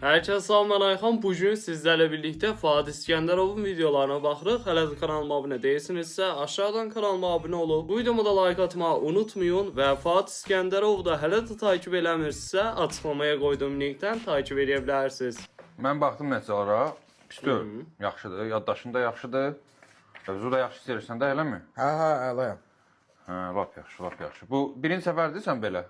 Herkese selamünaleyküm. Bugün sizlerle birlikte Fuad İskenderov'un videolarına baxırıq. Hələ də kanalıma abunə değilsinizsə, aşağıdan kanalıma abunə olub, bu videomu da like atmağı unutmayın və Fuad İskenderov da hələ də takip eləmirsinizsə, açıqlamaya qoyduğum linkdən takip edə bilərsiniz. Mən baxdım nəticələrə, pis deyil, yaxşıdır, yaddaşın da yaxşıdır, özü də yaxşı istəyirsən də, eləmi? Hə, əlayam. Hə, lap yaxşı, lap yaxşı. Bu, birinci səfərdir sən belə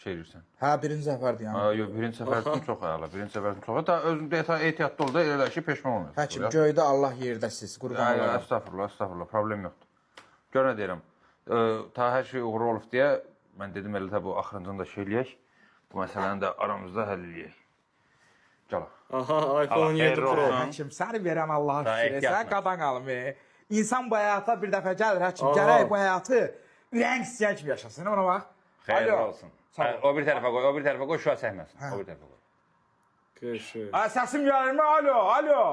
şey edirsən? Hə, birinci səfərdir yəni. Yox, birinci səfərdir çox əla, birinci səfərdir çox əla. Özündə ehtiyatlı ol da, elə ki, peşman olmuyorsun. Həkim, göydə Allah yerdə siz, qurban olaraq. Estağfurullah, estağfurullah, problem yoxdur. Gör nə deyirəm, ta hər şey uğurlu olub deyə, mən dedim elə bu axırıncını da şey eləyək, bu məsələni də aramızda həll eləyək. Gəl. Aha, iPhone 7 Pro. Həkim, səni verən Allaha şükür, ehtiyatla. sən qadan qalım. İnsan bu həyata bir dəfə gəlir, həkim, gərək bu həyatı ürəyin istəyən kimi yaşasın, ona bax. Xeyirli olsun. O bir tərəfə qoy, o bir tərəfə qoy, şüa çəkməsin. O bir tərəfə qoy. Görüşürüz. Səsim gəlirmi? Alo.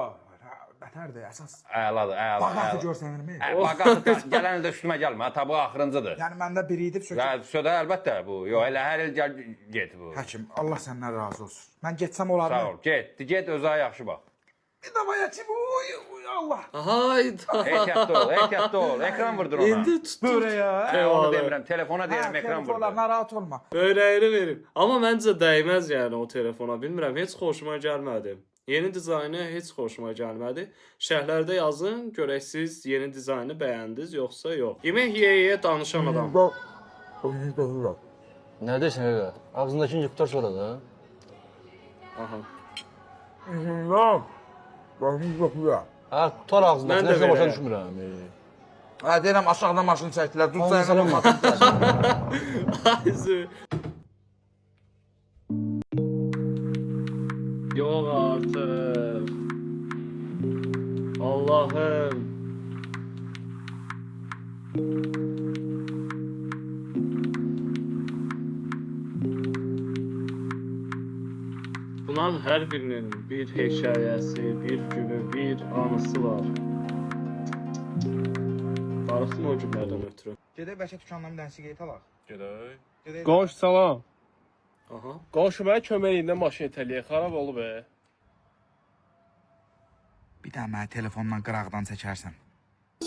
Bətərdir, əsas. Əladır, əla. Bağatı görsənirmi? Bağatı gələn ildə üstümə gəlmə, tabu axırıncıdır. Yəni, məndə biri idib sökür. Ya, södə əlbəttə bu. Yox, elə hər il gəl, get bu. Həkim, Allah səndən razı olsun. Mən getsəm olarmı? Sağ ol, get özə yaxşı bax. Bir dəfə həkim, Allah. Hayda. Ehtiyatlı ol, ekran vurdur ona. İndi tutdu. Buraya. Onu demirəm, telefona deyirəm, ekran vurdur. Narahat olma. Böreğini verim. Amma məncə dəyməz yəni o telefona. Bilmirəm, heç xoşuma gəlmədi. Yeni dizaynı heç xoşuma gəlmədi. Şərhlərdə yazın, görək siz yeni dizaynı bəyəndiniz yoxsa yox. Yemək yeyə danışan adam. Ne desin öyle? Ağzındakini yıktar sonra da. Aha. Ha tutar ağzındakini. Ben de Nəsə başa verərəm. düşmürəm. Ha, deyirəm, aşağıdan maşını çəkdilər. Tut Ağzına sənə salama. Ayzı. Yok artık. Allah'ım. Bunların her birinin bir hekayesi, bir günü, bir anısı var. Darıxın o günlərdən ötürü. Gedək bəlkə dükandan bir dənə siqaret alaq. Gedək. Qonş salam. Aha. Qonşu mənə köməkliyindən maşın itələyək, xarab olub. Bir dənə mənə telefondan qıraqdan çəkərsən.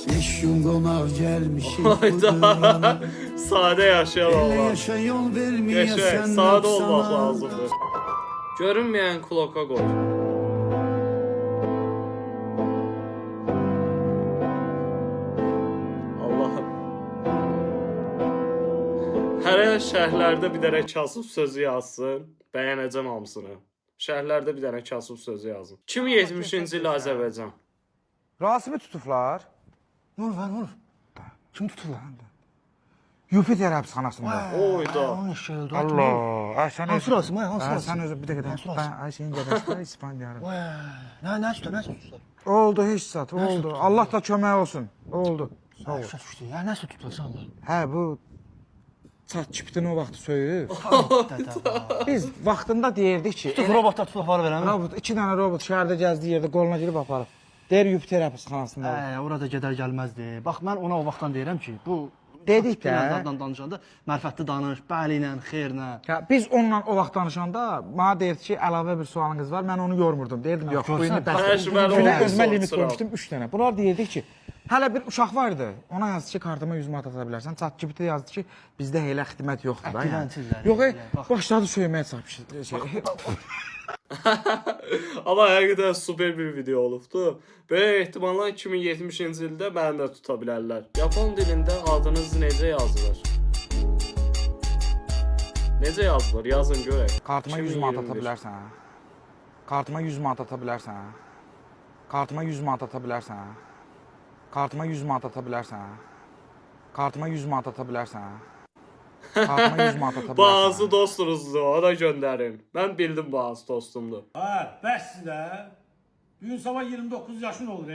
Beş gün qonaq gəlmişik Hayda. Sade yaşayan Elə Allah. yaşa yol verməyəsən Geçmek, sade olmak lazımdır. Görünmeyen kloka koy. Allah'ım. Hələ şərhlərdə bir dənə kasıb sözü yazsın. Bəyənəcəm hamısını. Şərhlərdə bir dənə kasıb sözü yazın. 2070-ci il Azərbaycan. Rasimi tutublar. Ne olur lan, ne olur? Kim tutublar? Yupiter həbsxanasında. Oyda. Onun eşeği öldü. Allah. Ay sən Hansı Rasim, ay, hansı Rasim? Sən özü bir dəqiqə. Hansı Rasim? Ben Ayşe'nin qədəşdə İspanya'da. Ne tutar? Oldu, heç zat, oldu. Allah da kömək olsun. Oldu. Sağ ol. Şat düştü ya, nasıl tutarsan Allah? Hə, bu çat çiptini o vaxt söyüb. Biz vaxtında deyirdik ki, Tut robotlar tutup var verəm. robot, 2 dənə robot şəhərdə gəzdiyi yerdə qoluna girib aparıb. Deyir Yupiter həbsxanasında. Orada gedər gəlməzdi. Bax mən ona o vaxtdan deyirəm ki, bu Dedik də. Adamdan danışanda mərfətli danış, bəli ilə, xeyirlə. Hə, biz onunla o vaxt danışanda mənə deyirdi ki, əlavə bir sualınız var. Mən onu yormurdum. Deyirdim, yox, bu indi bəs. Təcrübəli Günə olmuş özümə son limit sıra. qoymuşdum 3 dənə. Bunlar deyirdi ki, hələ bir uşaq vardı. Ona yazdı ki, kartıma 100 manat ata bilərsən. ChatGPT yazdı ki, bizdə elə xidmət yoxdur da. Aktivantizlər, Yox, bax. başladı söyməyə şey. Amma həqiqətən super bir video olubdu. Belə ehtimalla 2070-ci ildə məni də tuta bilərlər. Yapon dilində adınız necə yazılır? Necə yazılır? Yazın görək. Kartıma 100 manat ata 2021. bilərsən. Kartıma 100 manat ata bilərsən. Kartıma 100 manat ata bilərsən. Kartıma 100 manat ata bilərsən. Kartıma 100 manat ata bilərsən. Kartıma 100 manat ata bilərsən. Bazı dostunuzdur, ona göndərin. Mən bildim bazı dostumdur. Ha, bəsdir də. Bugün sabah 29 yaşın olur.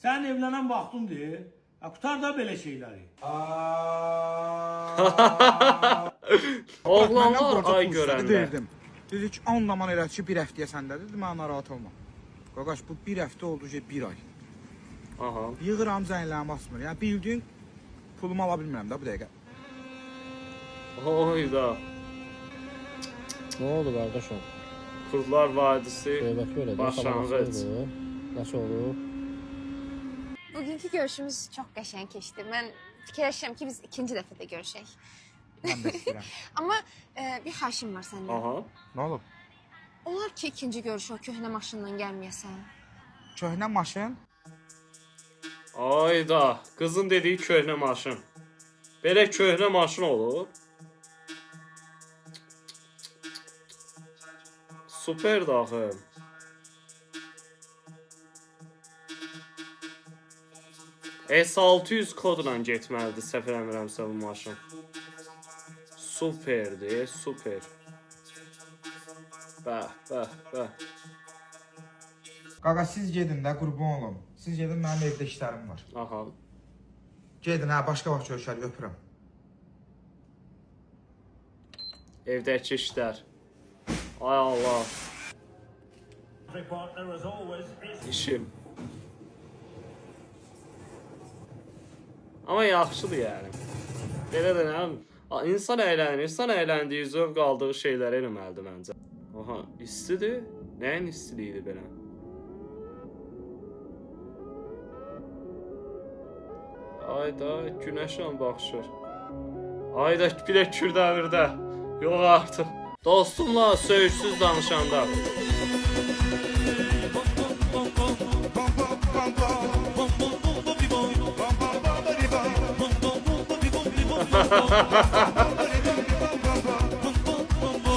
Sən evlənən vaxtındır. Ha, qutar da belə şeyləri. Oğlanlar ay görəndə. Verdim. Dedi ki, 10 zaman elədi ki, bir həftəyə səndədir. Dedim, mən narahat olma. Qaqaş, bu bir həftə oldu ki, bir ay. Aha. Yığıram zənglərimi asmır. Yəni, bildiyin pulumu ala bilmirəm də bu dəqiqə. Oyda. Ne oldu kardeşim? Kurtlar Vadisi Bax belə də başlanğıc. Nasıl olub? Bugünkü görüşümüz çok qəşəng keçdi. Mən fikirləşirəm ki, biz ikinci dəfə də görüşək. Mən də istəyirəm. Amma bir xahişim var səndən. Aha. Nə olub? Olar ki, ikinci görüşə o köhnə maşınla gəlməyəsən. Köhnə maşın? Ayda, qızın dediyi köhnə maşın. Belə köhnə maşın olur. Super daxı. S600 kodla getməlidir, səhv eləmirəmsə bu maşın. Superdir, super. Bəh, bəh, bəh. Qaqa siz gedin də qurban olum. Siz gedin, mənim evdə işlərim var. Aha. Gedin, hə, başqa vaxt görüşərik, öpürəm. Evdəki işlər. Ay Allah. İşim. Amma yaxşıdır yəni. Belə də nə? İnsan əyləndiyi, zövq aldığı şeyləri eləməlidir məncə. Aha, istidir. Nəyin istiliyidir belə? Ayda günəşə baxışır. Ayda bir də Kürdəvirdə. Yox artıq. Dostumla söyüşsüz danışanda.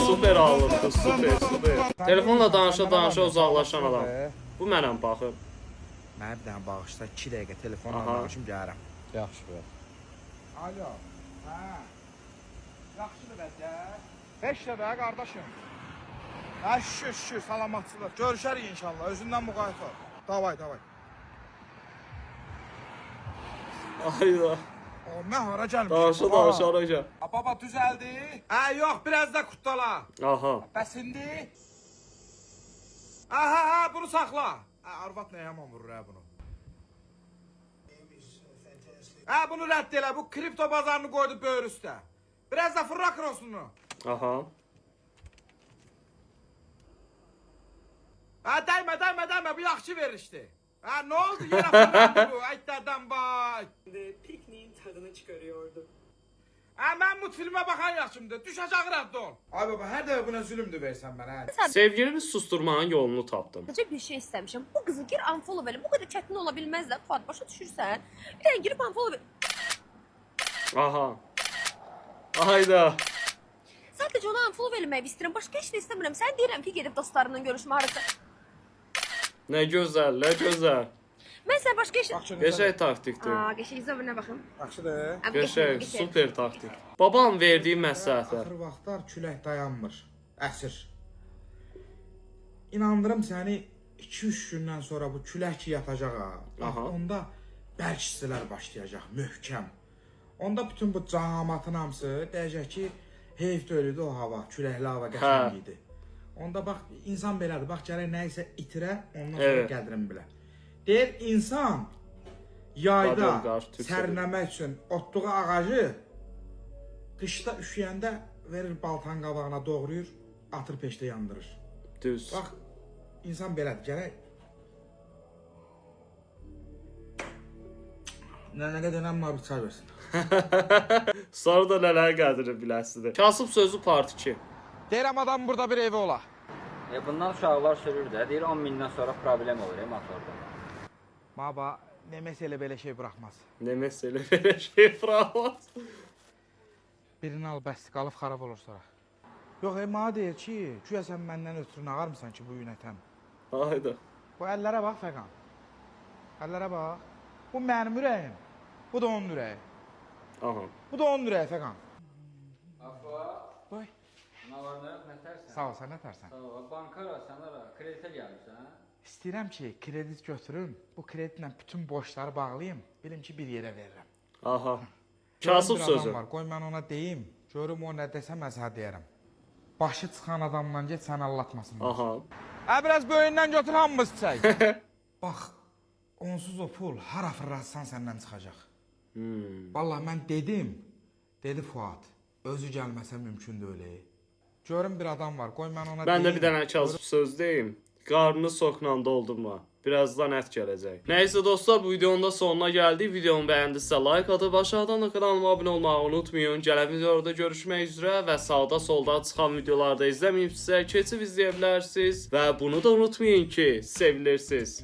Super alırdı, super. Telefonla danışa uzaqlaşan adam. Bu mənəm baxır. Mənə bir dənə bağışla, 2 dəqiqə telefonla Aha. danışım, gəlirəm. Yaxşı bə. Alo, hə. Yaxşıdır vəziyyət. Heç də bə, qardaşım. Hə, şükür, salamatçılıq. Görüşərik inşallah, özündən müqayət ol. Davay. Ayda. O, mən hara gəlmişim? Danışa hara gəl. Baba düzəldi. Hə, yox, biraz da qutdala. Aha. Bəs indi? Hə, bunu saxla. Hə, arvad nə yaman vurur hə bunu. Hə, bunu rədd elə, bu kripto bazarını qoydu böyür üstə. Biraz da fırra krosunu. Aha. Hə, dəymə, bu yaxşı verişdi. Hə, nə oldu, yenə fırlandı bu, əytlərdən bay. Pikniğin tadını çıkarıyordu. Hə, mən bu filmə baxan yaşımdır, düşəcək rədd ol. Ay baba, hər dəfə buna zülümdür versən mənə. Sevgilimi susturmanın yolunu tapdım. Sadəcə bir şey istəmişəm. Bu qızı gir unfollow elə. Bu qədər çətin ola bilməz də. Fuad, başa düşürsən? Bir dənə girib unfollow elə. Aha. Ayda. Sadəcə ona unfollow eləmək istəyirəm. Başqa heç nə istəmirəm. Sən deyirəm ki, gedib dostlarınla görüşmə harasa. Nə gözəl, nə gözəl. Mən sən başqa heç... Qəşəng taktikdir. Qəşəng zəvinə baxım. Yaxşıdır. Qəşəng, super taktik. Babam verdiyi məsləhətlər. Axır vaxtlar külək dayanmır, əsir. İnandırım səni 2-3 gündən sonra bu külək ki yatacaq ha. Bax, onda bərk hissələr başlayacaq, möhkəm. Onda bütün bu cəmaatın hamısı deyəcək ki, heyf döyüldü o hava, küləkli hava qəşəng idi. Onda bax, insan belədir, bax gərək nə isə itirə, ondan sonra qədrini bilə. Deyir, insan yayda sərnəmək üçün otduğu ağacı qışda üşüyəndə verir baltanın qabağına doğrayır, atır peşdə yandırır. Düz. Bax, insan belədir, gərək nə qədər önəmli bir çay versin. Sonra da nələr qədrini biləsidir. Kasıb sözü part 2. Deyirəm adam burada bir evi ola. Bundan uşaqlar sürür də, deyir 10 mindən sonra problem olur motorda. Baba, Nemes elə belə şey buraxmaz. Nemes elə belə şey buraxmaz. Birini al, bəs qalıb xarab olur sonra. Yox, mənə deyir ki, güya sən məndən ötürü nağarmısan ki, bu yünətəm. Hayda. Bu əllərə bax, Fəqan. Əllərə bax. Bu mənim ürəyim. Bu da onun ürəyi. Aha. Bu da onun ürəyi, Fəqan. Afa. Boy. Nə var nə yox, nətərsən? Sağ ol, sən nətərsən? Sağ ol, bankara, sənə kreditə gəlmişsən, hə? İstəyirəm ki, kredit götürüm, bu kreditlə bütün borçları bağlayım, bilim ki, bir yerə verirəm. Aha. Kasıb sözü. Var. Qoy mən ona deyim, görüm o nə desə mən sənə deyərəm. Başı çıxan adamla get, səni allatmasın. Aha. Hə, biraz böyündən götür, hamımız çək. Bax, onsuz o pul hara fırlatsan səndən çıxacaq. Vallahi mən dedim, dedi Fuad, özü gəlməsə mümkün deyil. Görüm bir adam var. Qoy mən ona Ben de deyim. bir tane kasıb söz deyim. Qarnını soxla doldurma. Birazdan ət gələcək. Nəysə dostlar, bu videonun da sonuna gəldik. Videomu bəyəndinizsə like atıb aşağıdan da kanalıma abunə olmağı unutmayın. Gələn videolarda görüşmək üzrə və sağda solda çıxan videolarda izləməyibsə keçib izləyə bilərsiniz və bunu da unutmayın ki, sevilirsiniz.